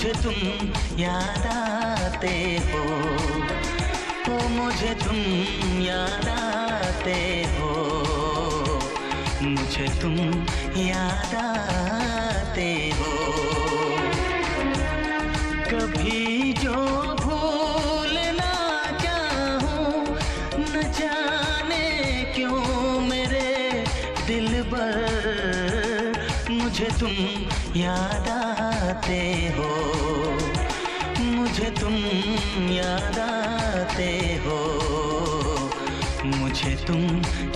मुझे तुम याद आते हो, ओ मुझे तुम याद आते हो, मुझे तुम याद आते हो। कभी जो भूल ना चाहूं, न जाने क्यों मेरे दिलबर, मुझे तुम याद आते हो, मुझे तुम याद आते हो, मुझे तुम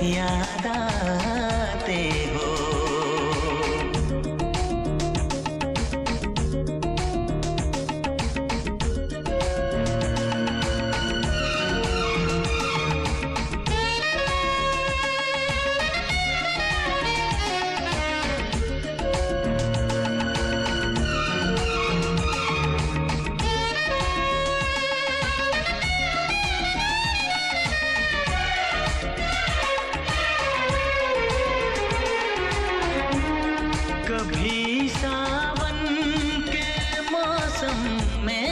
याद आते हो। कभी सावन के मौसम में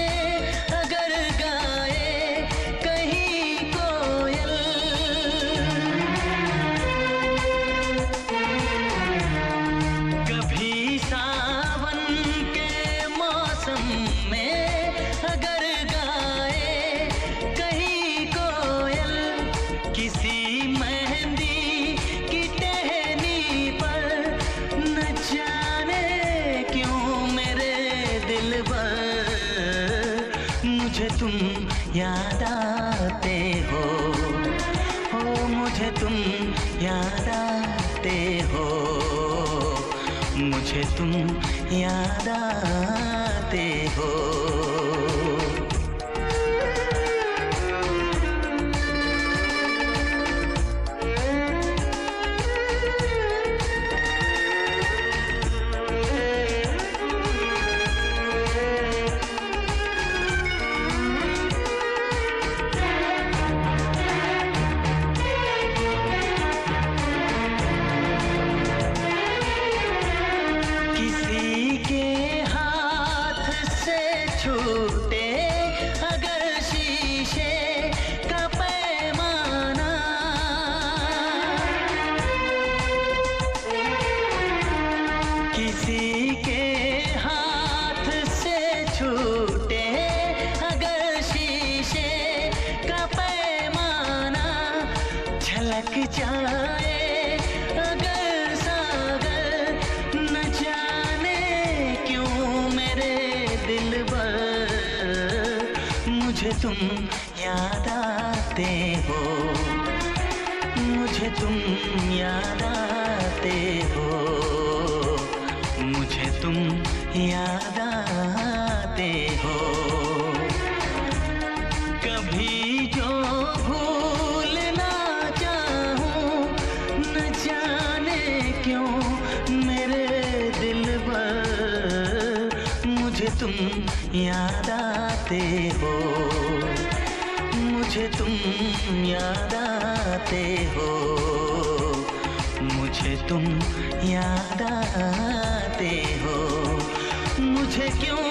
अगर गाए कहीं कोयल, कभी सावन के मौसम में अगर गाए कहीं कोयल, किसी मेहंदी की टहनी पर न जाने क्यों मेरे दिलबर, मुझे तुम याद आते हो, ओ मुझे तुम याद आते हो, मुझे तुम याद आते हो। छूटे अगर शीशे का पैमाना, किसी के हाथ से छूटे अगर शीशे का पैमाना, झलक जाए अगर सागर, न जाने क्यों मेरे दिलबर, मुझे तुम याद आते हो, मुझे तुम याद आते हो, मुझे तुम याद आते हो। कभी जो भूल ना चाहूं, न जाने क्यों मेरे दिलबर, मुझे तुम याद आते हो, मुझे तुम याद आते हो, मुझे तुम याद आते हो, मुझे क्यों